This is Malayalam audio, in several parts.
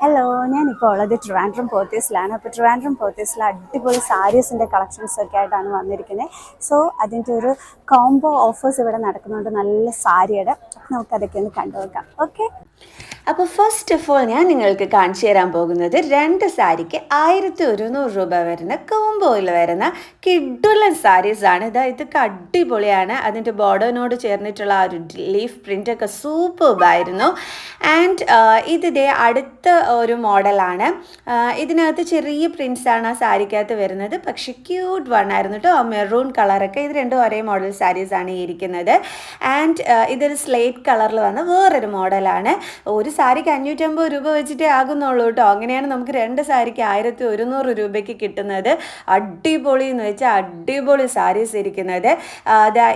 ഹലോ, ഞാനിപ്പോൾ ഉള്ളത് ട്രിവാൻഡ്രം പോത്തീസിലാണ്. അപ്പോൾ ട്രിവാൻഡ്രം പോത്തീസിൽ അടിപൊളി സാരീസിൻ്റെ കളക്ഷൻസൊക്കെ ആയിട്ടാണ് വന്നിരിക്കുന്നത്. സോ അതിൻ്റെ ഒരു കോംബോ ഓഫേഴ്സ് ഇവിടെ നടക്കുന്നുണ്ട്, നല്ല സാരിയുടെ. നമുക്കതൊക്കെ ഒന്ന് കണ്ടു നോക്കാം. ഓക്കെ, അപ്പോൾ ഫസ്റ്റ് ഓഫ് ഓൾ ഞാൻ നിങ്ങൾക്ക് കാണിച്ചു തരാൻ പോകുന്നത് 2 സാരിക്ക് 1100 രൂപ വരുന്ന കോംബോയിൽ വരുന്ന കിഡുലൻ സാരീസാണ്. ഇതൊക്കെ അടിപൊളിയാണ്. അതിൻ്റെ ബോർഡറിനോട് ചേർന്നിട്ടുള്ള ആ ഒരു ലീഫ് പ്രിൻ്റൊക്കെ സൂപ്പർബായിരുന്നു. ആൻഡ് ഇതിൻ്റെ അടുത്ത ഒരു മോഡലാണ്. ഇതിനകത്ത് ചെറിയ പ്രിൻസാണ് ആ സാരിക്കകത്ത് വരുന്നത്, പക്ഷെ ക്യൂട്ട് വൺ ആയിരുന്നു കേട്ടോ. മെറൂൺ കളറൊക്കെ, ഇത് രണ്ടും ഒരേ മോഡൽ സാരീസാണ് ഈ ഇരിക്കുന്നത്. ആൻഡ് ഇതൊരു സ്ലേറ്റ് കളറിൽ വന്ന വേറൊരു മോഡലാണ്. ഒരു സാരിക്ക് 550 രൂപ വെച്ചിട്ടേ ആകുന്നുള്ളൂ കേട്ടോ. അങ്ങനെയാണ് നമുക്ക് 2 സാരിക്ക് 1100 രൂപയ്ക്ക് കിട്ടുന്നത്. അടിപൊളി എന്ന് വെച്ചാൽ അടിപൊളി സാരീസ് ഇരിക്കുന്നത്.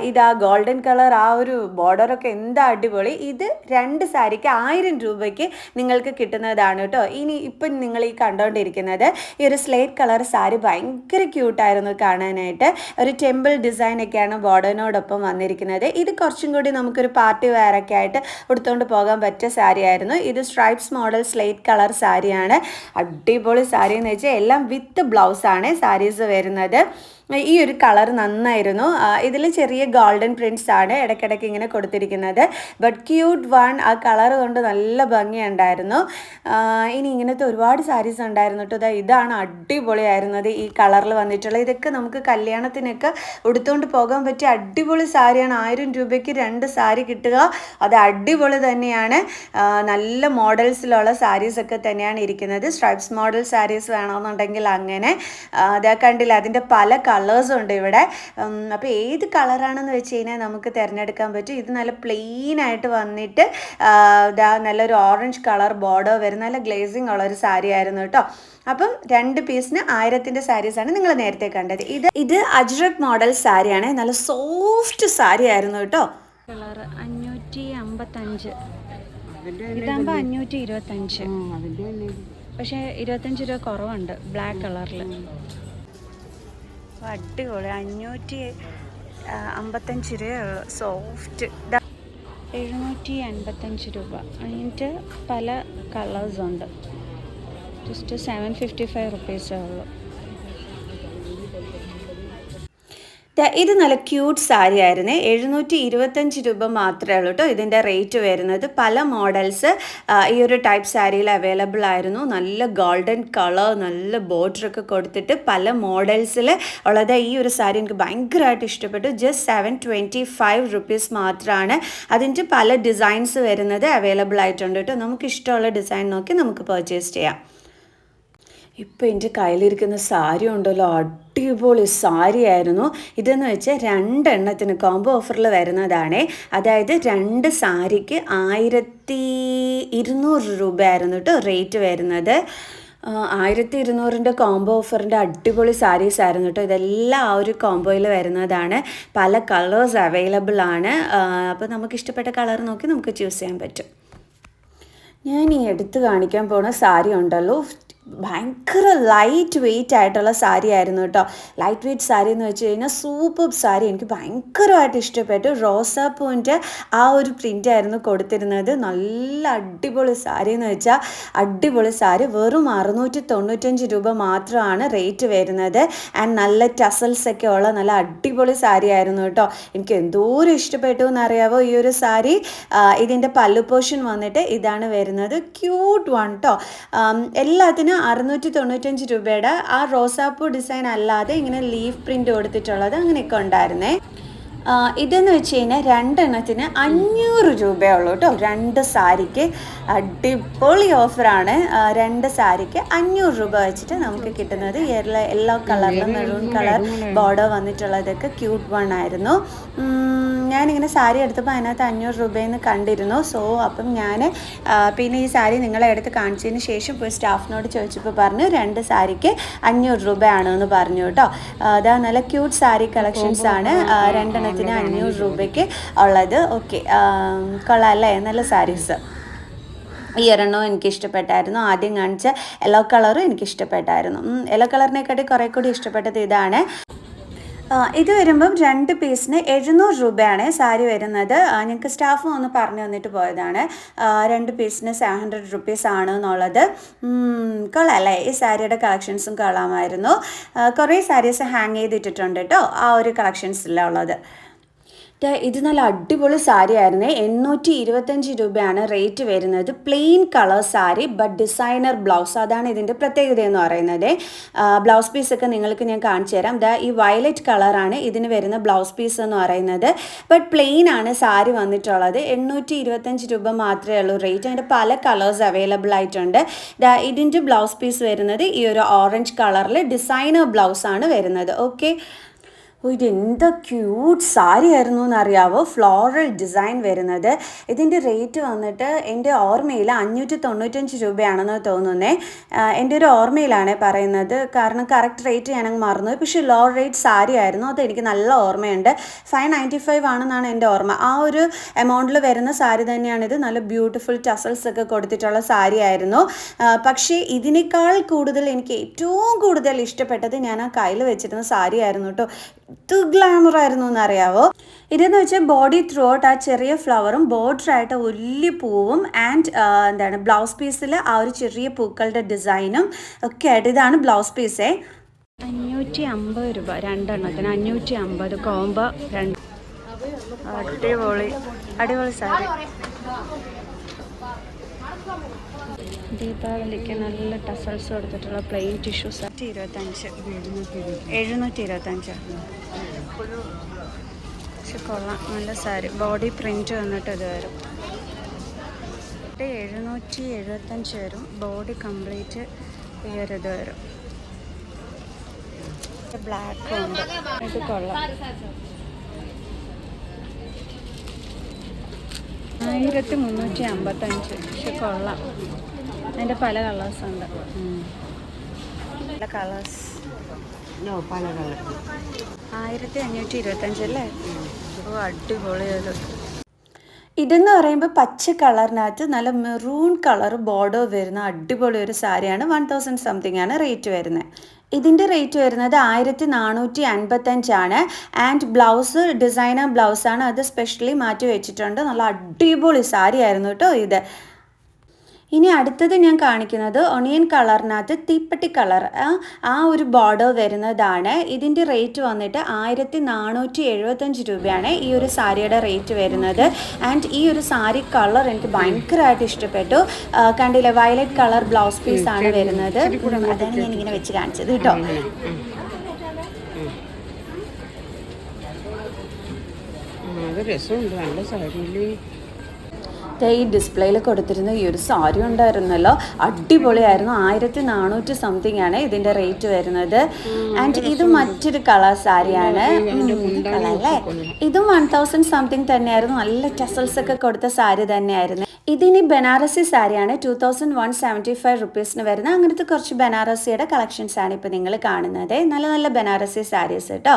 ഇതാ ഗോൾഡൻ കളർ, ആ ഒരു ബോർഡറൊക്കെ എന്താ അടിപൊളി. ഇത് 2 സാരിക്ക് 1000 രൂപയ്ക്ക് നിങ്ങൾക്ക് കിട്ടുന്നതാണ് കേട്ടോ. ഇപ്പം നിങ്ങൾ ഈ കണ്ടുകൊണ്ടിരിക്കുന്നത് ഈ ഒരു സ്ലേറ്റ് കളർ സാരി ഭയങ്കര ക്യൂട്ടായിരുന്നു കാണാനായിട്ട്. ഒരു ടെമ്പിൾ ഡിസൈനൊക്കെയാണ് ബോർഡറിനോടൊപ്പം വന്നിരിക്കുന്നത്. ഇത് കുറച്ചും കൂടി നമുക്കൊരു പാർട്ടി വെയറൊക്കെ ആയിട്ട് ഉടുത്തുകൊണ്ട് പോകാൻ പറ്റിയ സാരി ആയിരുന്നു. ഇത് സ്ട്രൈപ്സ് മോഡൽ സ്ലേറ്റ് കളർ സാരിയാണ്. അടിപൊളി സാരി എന്ന് വെച്ചാൽ എല്ലാം വിത്ത് ബ്ലൗസാണ് സാരീസ് വരുന്നത്. ഈ ഒരു കളർ നന്നായിരുന്നു. ഇതിൽ ചെറിയ ഗോൾഡൻ പ്രിൻറ്റ്സ് ആണ് ഇടയ്ക്കിടയ്ക്ക് ഇങ്ങനെ കൊടുത്തിരിക്കുന്നത്. ബട്ട് ക്യൂട്ട് വൺ, ആ കളർ കൊണ്ട് നല്ല ഭംഗിയുണ്ടായിരുന്നു. ഇനി ഇങ്ങനത്തെ ഒരുപാട് സാരീസ് ഉണ്ടായിരുന്നു കേട്ടോ. ഇതാണ് അടിപൊളിയായിരുന്നത്, ഈ കളറിൽ വന്നിട്ടുള്ള. ഇതൊക്കെ നമുക്ക് കല്യാണത്തിനൊക്കെ ഉടുത്തുകൊണ്ട് പോകാൻ പറ്റിയ അടിപൊളി സാരിയാണ്. 1000 രൂപയ്ക്ക് 2 സാരി കിട്ടുക, അത് അടിപൊളി തന്നെയാണ്. നല്ല മോഡൽസിലുള്ള സാരീസൊക്കെ തന്നെയാണ് ഇരിക്കുന്നത്. സ്ട്രൈപ്സ് മോഡൽ സാരീസ് വേണമെന്നുണ്ടെങ്കിൽ അങ്ങനെ. അതാ കണ്ടില്ല, അതിൻ്റെ പല കളേഴ്സും ഉണ്ട് ഇവിടെ. അപ്പോൾ ഏത് കളറാണെന്ന് വെച്ച് കഴിഞ്ഞാൽ നമുക്ക് തിരഞ്ഞെടുക്കാൻ പറ്റും. ഇത് നല്ല പ്ലെയിൻ ആയിട്ട് വന്നിട്ട് നല്ലൊരു ഓറഞ്ച് കളർ ബോർഡർ വരുന്ന നല്ല ഗ്ലേസിങ് ഉള്ളൊരു സാരി ആയിരുന്നു കേട്ടോ. അപ്പം 2 പീസിന് 1000-ൻ്റെ സാരീസാണ് നിങ്ങൾ നേരത്തെ കണ്ടത്. ഇത് അജ്രക് മോഡൽ സാരിയാണ്. നല്ല സോഫ്റ്റ് സാരി ആയിരുന്നു കേട്ടോ. കളർ 555, ഇതാകുമ്പോൾ 525, പക്ഷേ 25 രൂപ കുറവുണ്ട് ബ്ലാക്ക് കളറിൽ. അടിപൊളി, 555 രൂപയുള്ളൂ. സോഫ്റ്റ് 785 രൂപ. അതിൻ്റെ പല കളേഴ്സുണ്ട്. ജസ്റ്റ് 755 റുപ്പീസേ ഉള്ളൂ. ഇത് നല്ല ക്യൂട്ട് സാരി ആയിരുന്നേ. 725 രൂപ മാത്രമേ ഉള്ളൂ കേട്ടോ ഇതിൻ്റെ റേറ്റ് വരുന്നത്. പല മോഡൽസ് ഈ ഒരു ടൈപ്പ് സാരിയിൽ അവൈലബിൾ ആയിരുന്നു. നല്ല ഗോൾഡൻ കളർ, നല്ല ബോർഡറൊക്കെ കൊടുത്തിട്ട് പല മോഡൽസിൽ ഉള്ളത്. ഈ ഒരു സാരി എനിക്ക് ഭയങ്കരമായിട്ട് ഇഷ്ടപ്പെട്ടു. ജസ്റ്റ് 725 റുപ്പീസ് മാത്രമാണ്. അതിൻ്റെ പല ഡിസൈൻസ് വരുന്നത് അവൈലബിൾ ആയിട്ടുണ്ട് കേട്ടോ. നമുക്ക് ഇഷ്ടമുള്ള ഡിസൈൻ നോക്കി നമുക്ക് പർച്ചേസ് ചെയ്യാം. ഇപ്പോൾ എൻ്റെ കയ്യിലിരിക്കുന്ന സാരി ഉണ്ടല്ലോ, അടിപൊളി സാരി ആയിരുന്നു. ഇതെന്ന് വെച്ചാൽ 2 എണ്ണത്തിന് കോംബോ ഓഫറിൽ വരുന്നതാണ്. അതായത് 2 സാരിക്ക് 1200 രൂപയായിരുന്നു കേട്ടോ റേറ്റ് വരുന്നത്. 1200-ൻ്റെ കോംബോ ഓഫറിൻ്റെ അടിപൊളി സാരീസ് ആയിരുന്നു കേട്ടോ. ഇതെല്ലാം ആ ഒരു കോംബോയിൽ വരുന്നതാണ്. പല കളേഴ്സ് അവൈലബിൾ ആണ്. അപ്പോൾ നമുക്ക് ഇഷ്ടപ്പെട്ട കളർ നോക്കി നമുക്ക് ചൂസ് ചെയ്യാൻ പറ്റും. ഞാൻ ഈ എടുത്ത് കാണിക്കാൻ പോണ സാരി ഉണ്ടല്ലോ, ഭയങ്കര ലൈറ്റ് വെയ്റ്റ് ആയിട്ടുള്ള സാരി ആയിരുന്നു കേട്ടോ. ലൈറ്റ് വെയ്റ്റ് സാരി എന്ന് വെച്ച് കഴിഞ്ഞാൽ സൂപ്പർ സാരി. എനിക്ക് ഭയങ്കരമായിട്ട് ഇഷ്ടപ്പെട്ടു. റോസാപ്പൂവിൻ്റെ ആ ഒരു പ്രിൻ്റ് ആയിരുന്നു കൊടുത്തിരുന്നത്. നല്ല അടിപൊളി സാരി എന്ന് വെച്ചാൽ അടിപൊളി സാരി. വെറും 695 രൂപ മാത്രമാണ് റേറ്റ് വരുന്നത്. ആൻഡ് നല്ല ടസൽസ് ഒക്കെ ഉള്ള നല്ല അടിപൊളി സാരി ആയിരുന്നു കേട്ടോ. എനിക്ക് എന്തോരം ഇഷ്ടപ്പെട്ടു എന്നറിയാവോ ഈ ഒരു സാരി. ഇതിൻ്റെ പല്ലു പോർഷൻ വന്നിട്ട് ഇതാണ് വരുന്നത്. ക്യൂട്ട് വൺ കേട്ടോ. എല്ലാത്തിനും 695 രൂപയുടെ ആ റോസാപ്പൂ ഡിസൈൻ അല്ലാതെ ഇങ്ങനെ ലീഫ് പ്രിൻ്റ് കൊടുത്തിട്ടുള്ളത് അങ്ങനെയൊക്കെ ഉണ്ടായിരുന്നേ. ഇതെന്ന് വെച്ച് കഴിഞ്ഞാൽ 2 എണ്ണത്തിന് 500 രൂപയുള്ളൂ കേട്ടോ. 2 സാരിക്ക് അടിപൊളി ഓഫറാണ്. 2 സാരിക്ക് 500 രൂപ വെച്ചിട്ട് നമുക്ക് കിട്ടുന്നത്. യെല്ലോ കളറിലും മെറൂൺ കളർ ബോർഡർ വന്നിട്ടുള്ളതൊക്കെ ക്യൂട്ട് വൺ ആയിരുന്നു. ഞാനിങ്ങനെ സാരി എടുത്തപ്പോൾ അതിനകത്ത് 500 രൂപയെന്ന് കണ്ടിരുന്നു. സോ അപ്പം ഞാൻ പിന്നെ ഈ സാരി നിങ്ങളെ എടുത്ത് കാണിച്ചതിന് ശേഷം പോയി സ്റ്റാഫിനോട് ചോദിച്ചപ്പോൾ പറഞ്ഞു 2 സാരിക്ക് 500 രൂപയാണോ എന്ന് പറഞ്ഞു കേട്ടോ. അതാ നല്ല ക്യൂട്ട് സാരി കളക്ഷൻസ് ആണ്. 2 എണ്ണത്തിന് 500 രൂപയ്ക്ക് ഉള്ളത്. ഓക്കെ, കൊള്ളാം അല്ലേ? നല്ല സാരീസ്. ഈ ഒരെണ്ണവും എനിക്കിഷ്ടപ്പെട്ടായിരുന്നു. ആദ്യം കാണിച്ച യെല്ലോ കളറും എനിക്കിഷ്ടപ്പെട്ടായിരുന്നു. യെല്ലോ കളറിനെക്കാട്ടി കുറേ കൂടി ഇഷ്ടപ്പെട്ടത് ഇതാണ്. ഇത് വരുമ്പം 2 പീസിന് 700 രൂപയാണ് സാരി വരുന്നത്. ഞങ്ങൾക്ക് സ്റ്റാഫ് ഒന്ന് പറഞ്ഞു തന്നിട്ട് പോയതാണ് 2 പീസിന് 700 റുപ്പീസ് ആണ് എന്നുള്ളത്. കൊള്ളാമല്ലേ? ഈ സാരിയുടെ കളക്ഷൻസും കൊള്ളാമായിരുന്നു. കുറേ സാരീസ് ഹാങ് ചെയ്തിട്ടിട്ടുണ്ട് കേട്ടോ, ആ ഒരു കളക്ഷൻസിലുള്ളത്. ഇത് നല്ല അടിപൊളി സാരി ആയിരുന്നേ. 825 രൂപയാണ് റേറ്റ് വരുന്നത്. Plain colour sari but designer blouse, അതാണ് ഇതിൻ്റെ പ്രത്യേകത എന്ന് പറയുന്നത്. ബ്ലൗസ് പീസൊക്കെ നിങ്ങൾക്ക് ഞാൻ കാണിച്ചു തരാം. ഈ വയലറ്റ് കളറാണ് ഇതിന് വരുന്ന ബ്ലൗസ് പീസ് എന്ന് പറയുന്നത്. ബട്ട് പ്ലെയിൻ ആണ് സാരി വന്നിട്ടുള്ളത്. 825 രൂപ മാത്രമേ ഉള്ളൂ റേറ്റ്. അതിൻ്റെ പല കളേഴ്സ് അവൈലബിൾ ആയിട്ടുണ്ട്. ഇതിൻ്റെ ബ്ലൗസ് പീസ് വരുന്നത് ഈ ഒരു ഓറഞ്ച് കളറിൽ ഡിസൈനർ ബ്ലൗസാണ് വരുന്നത്. ഓക്കെ, ഇതെന്താ ക്യൂട്ട് സാരി ആയിരുന്നു എന്നറിയാവോ? ഫ്ലോറൽ ഡിസൈൻ വരുന്നത്. ഇതിൻ്റെ റേറ്റ് വന്നിട്ട് എൻ്റെ ഓർമ്മയിൽ 595 രൂപയാണെന്ന് തോന്നുന്നേ. എൻ്റെ ഒരു ഓർമ്മയിലാണ് പറയുന്നത്, കാരണം കറക്റ്റ് റേറ്റ് ഞാനങ്ങ് മറന്നു. പക്ഷേ ലോ റേറ്റ് സാരി ആയിരുന്നു, അതെനിക്ക് നല്ല ഓർമ്മയുണ്ട്. 595 ആണെന്നാണ് എൻ്റെ ഓർമ്മ. ആ ഒരു എമൗണ്ടിൽ വരുന്ന സാരി തന്നെയാണിത്. നല്ല ബ്യൂട്ടിഫുൾ ടസൽസ് ഒക്കെ കൊടുത്തിട്ടുള്ള സാരി ആയിരുന്നു. പക്ഷേ ഇതിനേക്കാൾ കൂടുതൽ എനിക്ക് ഏറ്റവും കൂടുതൽ ഇഷ്ടപ്പെട്ടത് ഞാൻ ആ കയ്യിൽ വെച്ചിരുന്ന സാരി ആയിരുന്നു കേട്ടോ. ഇത് ഗ്ലാമർ ആയിരുന്നു എന്നറിയാവോ? ഇതെന്ന് വെച്ചാൽ ബോഡി ത്രൂ ഔട്ട് ആ ചെറിയ ഫ്ലവറും ബോർഡറായിട്ട് വലിയ പൂവും ആൻഡ് ബ്ലൗസ് പീസിൽ ആ ഒരു ചെറിയ പൂക്കളുടെ ഡിസൈനും ഒക്കെ ആയിട്ട്. ഇതാണ് ബ്ലൗസ് പീസേ. 550 രൂപ രണ്ടെണ്ണത്തിന്. 550 കോംബോ 2. അടിപൊളി അടിപൊളി സാരി. ദീപാവലിക്ക് നല്ല ടസൽസ് കൊടുത്തിട്ടുള്ള പ്ലെയിൻ ടിഷ്യൂ സെറ്റ് 725. പക്ഷെ കൊള്ളാം, നല്ല സാരി. ബോഡി പ്രിൻറ്റ് വന്നിട്ട് ഇത് വരും. 775 വരും. ബോഡി കംപ്ലീറ്റ് ഈ ഒരു ഇത് വരും. ബ്ലാക്കും ഉണ്ട്. ഇത് കൊള്ളാം. 1355. പക്ഷെ കൊള്ളാം. അതിൻ്റെ പല കളേഴ്സ് ഉണ്ട്. പല കളേഴ്സ്. 1525 അല്ലേ? ഓ, അടിപൊളിയത്. ഇതെന്ന് പറയുമ്പോൾ പച്ച കളറിനകത്ത് നല്ല മെറൂൺ കളർ ബോർഡർ വരുന്ന അടിപൊളി ഒരു സാരിയാണ്. 1000 സംതിങ് ആണ് റേറ്റ് വരുന്നത്. ഇതിൻ്റെ റേറ്റ് വരുന്നത് 1455 ആണ്. ആൻഡ് ബ്ലൗസ് ഡിസൈനർ ബ്ലൗസാണ്, അത് സ്പെഷ്യലി മാറ്റി വെച്ചിട്ടുണ്ട്. നല്ല അടിപൊളി സാരി ആയിരുന്നു കേട്ടോ ഇത്. ഇനി അടുത്തത് ഞാൻ കാണിക്കുന്നത് ഒണിയൻ കളറിനകത്ത് തീപ്പെട്ടി കളർ ആ ഒരു ബോർഡർ വരുന്നതാണ്. ഇതിൻ്റെ റേറ്റ് വന്നിട്ട് 1475 രൂപയാണ് ഈ ഒരു സാരിയുടെ റേറ്റ് വരുന്നത്. ആൻഡ് ഈ ഒരു സാരി കളർ എനിക്ക് ഭയങ്കരമായിട്ട് ഇഷ്ടപ്പെട്ടു. കണ്ടില്ലേ, വയലറ്റ് കളർ ബ്ലൗസ് പീസ് ആണ് വരുന്നത്. അതാണ് ഞാൻ ഇങ്ങനെ വെച്ച് കാണിച്ചത് കേട്ടോ. രസമുണ്ട്, നല്ല സാരിയില്. ഈ ഡിസ്പ്ലേയിൽ കൊടുത്തിരുന്ന ഈ ഒരു സാരി ഉണ്ടായിരുന്നല്ലോ, അടിപൊളിയായിരുന്നു. 1400 സംതിങ് ആണ് ഇതിൻ്റെ റേറ്റ് വരുന്നത്. ആൻഡ് ഇത് മറ്റൊരു കളർ സാരിയാണ് അല്ലേ? ഇതും 1000 സംതിങ് തന്നെയായിരുന്നു. നല്ല ടസൽസ് ഒക്കെ കൊടുത്ത സാരി തന്നെയായിരുന്നു. ഇതിനി ബനാറസി സാരിയാണ്. 2175 റുപ്പീസിന് വരുന്ന അങ്ങനത്തെ കുറച്ച് ബനാറസിയുടെ കളക്ഷൻസ് ആണ് ഇപ്പോൾ നിങ്ങൾ കാണുന്നത്. നല്ല നല്ല ബനാറസി സാരീസ് കേട്ടോ.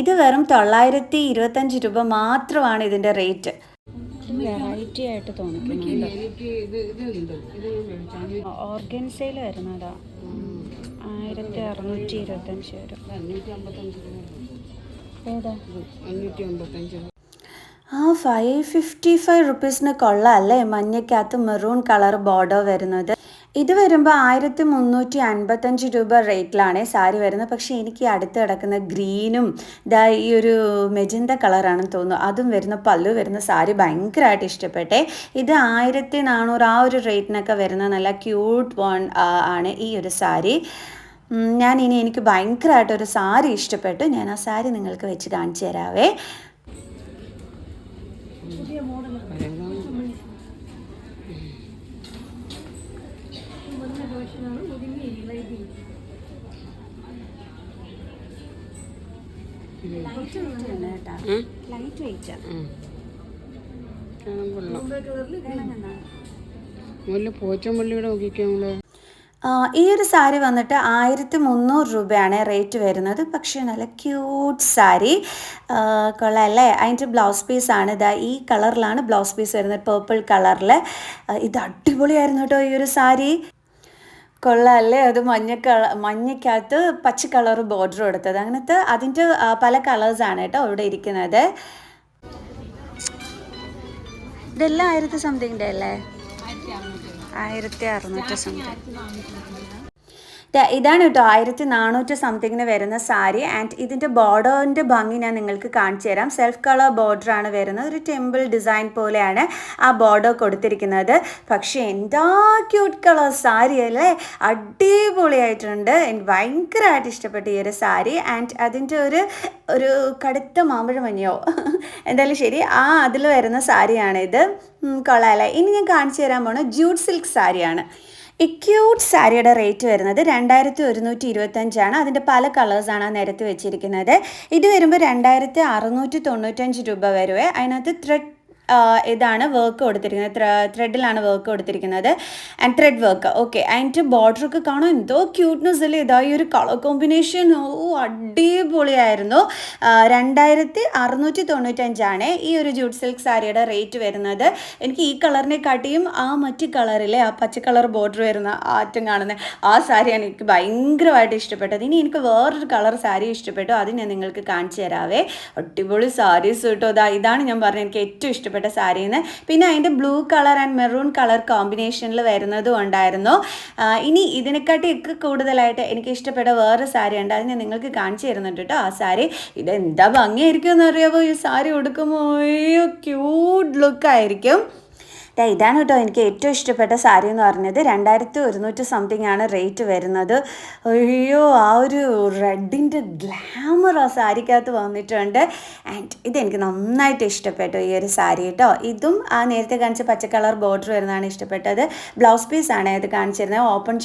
ഇത് വെറും 925 രൂപ മാത്രമാണ് ഇതിൻ്റെ റേറ്റ്. വെറൈറ്റി ആയിട്ട് തോന്നിക്കുന്നുണ്ട്. ഓർഗൻസയിൽ വരുന്നതാ. 1625 വരും. ഏതാ? 555 റുപ്പീസിന് കൊള്ളാം അല്ലേ? മഞ്ഞക്കകത്ത് മെറൂൺ കളർ ബോർഡർ വരുന്നത്. ഇത് വരുമ്പോൾ 1355 രൂപ റേറ്റിലാണ് സാരി വരുന്നത്. പക്ഷേ എനിക്ക് അടുത്ത് കിടക്കുന്ന ഗ്രീനും ഈ ഒരു മെജന്ത കളറാണെന്ന് തോന്നുന്നു, അതും വരുന്ന പല്ലു വരുന്ന സാരി ഭയങ്കരമായിട്ട് ഇഷ്ടപ്പെട്ടെ. ഇത് 1400 ആ ഒരു റേറ്റിനൊക്കെ വരുന്ന നല്ല ക്യൂട്ട് വൺ ആണ് ഈ ഒരു സാരി. എനിക്ക് ഭയങ്കരമായിട്ടൊരു സാരി ഇഷ്ടപ്പെട്ടു. ഞാൻ ആ സാരി നിങ്ങൾക്ക് വെച്ച് കാണിച്ചു തരാവേ. പോച്ചമ്പള്ളിയുടെ നോക്കിക്കോളെ. ഈ ഒരു സാരി വന്നിട്ട് 1300 രൂപയാണ് റേറ്റ് വരുന്നത്. പക്ഷേ നല്ല ക്യൂട്ട് സാരി, കൊള്ളാം അല്ലേ? അതിൻ്റെ ബ്ലൗസ് പീസാണ് ഈ കളറിലാണ് ബ്ലൗസ് പീസ് വരുന്നത്, പേർപ്പിൾ കളറിൽ. ഇത് അടിപൊളിയായിരുന്നു കേട്ടോ ഈ ഒരു സാരി. കൊള്ളാമല്ലേ? അത് മഞ്ഞക്കകത്ത് പച്ച കളർ ബോർഡർ കൊടുത്തത്, അങ്ങനത്തെ അതിൻ്റെ പല കളേഴ്സാണ് കേട്ടോ ഇവിടെ ഇരിക്കുന്നത്. ഇതെല്ലാം 1000 സംതിങ്ങിൻ്റെ അല്ലേ? 1600 സംതിങ്. ഇതാണ് കേട്ടോ 1400 സംതിങ്ങിന് വരുന്ന സാരി. ആൻഡ് ഇതിൻ്റെ ബോർഡറിൻ്റെ ഭംഗി ഞാൻ നിങ്ങൾക്ക് കാണിച്ചു തരാം. സെൽഫ് കളർ ബോർഡറാണ് വരുന്നത്. ഒരു ടെമ്പിൾ ഡിസൈൻ പോലെയാണ് ആ ബോർഡർ കൊടുത്തിരിക്കുന്നത്. പക്ഷേ എന്താ ക്യൂട്ട് കളർ സാരി അല്ലേ? അടിപൊളിയായിട്ടുണ്ട്. എനിക്ക് ഭയങ്കരമായിട്ട് ഇഷ്ടപ്പെട്ടു ഈ ഒരു സാരി. ആൻഡ് അതിൻ്റെ ഒരു കടുത്ത മാമ്പഴ മഞ്ഞയോ എന്തായാലും ശരി, അതിൽ വരുന്ന സാരിയാണിത്. കൊള്ളാമല്ലേ? ഇനി ഞാൻ കാണിച്ചു തരാൻ പോണ ജൂട്ട് സിൽക്ക് സാരിയാണ്. ഈ ക്യൂട്ട് സാരിയുടെ റേറ്റ് വരുന്നത് 2125 അതിൻ്റെ പല കളേഴ്സാണ് നിരത്തി വെച്ചിരിക്കുന്നത്. ഇത് വരുമ്പോൾ 2695 രൂപ വരുവേ. അതിനകത്ത് ഇതാണ് വർക്ക് കൊടുത്തിരിക്കുന്നത്, ത്രെഡിലാണ് വർക്ക് കൊടുത്തിരിക്കുന്നത്. And thread work. ഓക്കെ, അതിൻ്റെ ബോർഡറൊക്കെ കാണാൻ എന്തോ ക്യൂട്ട്നെസ് അല്ലേ? ഇതാ ഈ ഒരു കളർ കോമ്പിനേഷൻ അടിപൊളിയായിരുന്നു. 2695 ഈ ഒരു ജൂട്ട് സിൽക്ക് സാരിയുടെ റേറ്റ് വരുന്നത്. എനിക്ക് ഈ കളറിനെ കാട്ടിയും മറ്റു കളറിലെ പച്ച കളർ ബോർഡർ വരുന്ന ആറ്റം കാണുന്ന ആ സാരിയാണ് എനിക്ക് ഭയങ്കരമായിട്ട് ഇഷ്ടപ്പെട്ടത്. ഇനി എനിക്ക് വേറൊരു കളർ സാരി ഇഷ്ടപ്പെട്ടു, അത് ഞാൻ നിങ്ങൾക്ക് കാണിച്ചു തരാവേ. അടിപൊളി സാരീസ് കേട്ടോ. ഇതാണ് ഞാൻ പറഞ്ഞത് എനിക്ക് ഏറ്റവും ഇഷ്ടപ്പെട്ട സാരിന്ന്. പിന്നെ അതിൻ്റെ blue colour and maroon colour കോമ്പിനേഷനിൽ വരുന്നതും ഉണ്ടായിരുന്നു. ഇനി ഇതിനെക്കാട്ടിയൊക്കെ കൂടുതലായിട്ട് എനിക്ക് ഇഷ്ടപ്പെട്ട വേറെ സാരി ഉണ്ട്, അത് ഞാൻ നിങ്ങൾക്ക് കാണിച്ചു തരുന്നുണ്ട് കേട്ടോ. ആ സാരി ഇതെന്താ ഭംഗിയായിരിക്കും എന്നറിയാമോ? ഈ സാരി ഉടുക്കുമ്പോൾ ക്യൂട്ട് ലുക്കായിരിക്കും. ഇതാണ് കേട്ടോ എനിക്ക് ഏറ്റവും ഇഷ്ടപ്പെട്ട സാരി എന്ന് പറഞ്ഞത്. 2100 സംതിങ് ആണ് റേറ്റ് വരുന്നത്. അയ്യോ, ആ ഒരു റെഡിൻ്റെ ഗ്ലാമർ ആ സാരിക്കകത്ത് വന്നിട്ടുണ്ട്. ആൻഡ് ഇതെനിക്ക് നന്നായിട്ട് ഇഷ്ടപ്പെട്ടു ഈ ഒരു സാരി കേട്ടോ. ഇതും നേരത്തെ കാണിച്ച പച്ച കളർ ബോർഡർ വരുന്നതാണ് ഇഷ്ടപ്പെട്ടത്. ബ്ലൗസ് പീസാണ് ഇത് കാണിച്ചിരുന്നത്. ഓപ്പൺ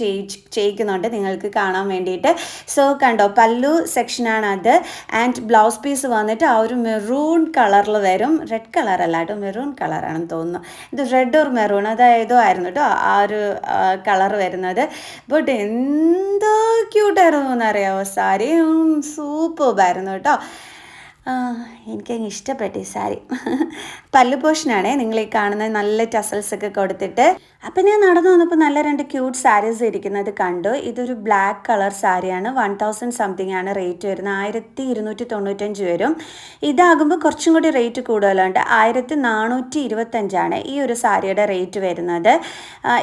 ചെയ്യിക്കുന്നുണ്ട് നിങ്ങൾക്ക് കാണാൻ വേണ്ടിയിട്ട്. സോ കണ്ടോ, പല്ലു സെക്ഷനാണ് അത്. ആൻഡ് ബ്ലൗസ് പീസ് വന്നിട്ട് ആ ഒരു മെറൂൺ കളറിൽ വരും. റെഡ് കളറല്ല കേട്ടോ, മെറൂൺ കളറാണെന്ന് തോന്നുന്നു. ഇത് റെഡ് ഓർ മെറൂൺ അതായതോ ആയിരുന്നു കേട്ടോ ആ ഒരു കളർ വരുന്നത്. ബട്ട് എന്തോ ക്യൂട്ടായിരുന്നു എന്നറിയാമോ? സാരി സൂപ്പർബായിരുന്നു കേട്ടോ. എനിക്കങ്ങ് ഇഷ്ടപ്പെട്ടു ഈ സാരി. പല്ലു പോർഷനാണേ നിങ്ങൾ ഈ കാണുന്ന നല്ല ടസൽസൊക്കെ കൊടുത്തിട്ട്. അപ്പം ഞാൻ നടന്നു വന്നപ്പോൾ നല്ല 2 ക്യൂട്ട് സാരീസ് ഇരിക്കുന്നത് കണ്ടു. ഇതൊരു ബ്ലാക്ക് കളർ സാരിയാണ്. 1000 സംതിങ് ആണ് റേറ്റ് വരുന്നത്. 1295 വരും. ഇതാകുമ്പോൾ കുറച്ചും കൂടി റേറ്റ് കൂടുതലുണ്ട്. 1425 ഈ ഒരു സാരിയുടെ റേറ്റ് വരുന്നത്.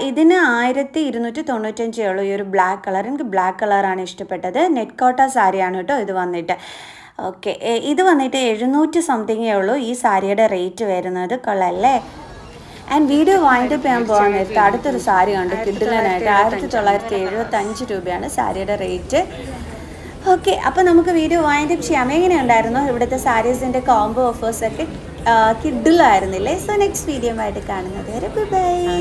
ഇതിന് 1295 ഉള്ളൂ ഈ ഒരു ബ്ലാക്ക് കളർ. എനിക്ക് ബ്ലാക്ക് കളറാണ് ഇഷ്ടപ്പെട്ടത്. നെറ്റ് കോട്ട സാരിയാണ് കേട്ടോ ഇത് വന്നിട്ട്. ഓക്കെ, ഇത് വന്നിട്ട് 700 സംതിങ്ങേ ഉള്ളൂ ഈ സാരിയുടെ റേറ്റ് വരുന്നത്. കൊള്ളാമല്ലേ? ആൻഡ് വീഡിയോ വൈൻഡപ്പ് ചെയ്യാൻ പോകാൻ നേരത്തെ അടുത്തൊരു സാരി കണ്ടു കിഡിലനായിട്ട്. 1975 രൂപയാണ് സാരിയുടെ റേറ്റ്. ഓക്കെ, അപ്പോൾ നമുക്ക് വീഡിയോ വൈൻഡപ്പ് ചെയ്യാം. എങ്ങനെയുണ്ടായിരുന്നു ഇവിടുത്തെ സാരീസിൻ്റെ കോംബോ ഓഫേഴ്സൊക്കെ? കിഡിലായിരുന്നില്ലേ? സോ നെക്സ്റ്റ് വീഡിയോ ആയിട്ട് കാണുന്നത് വരെ ബൈ.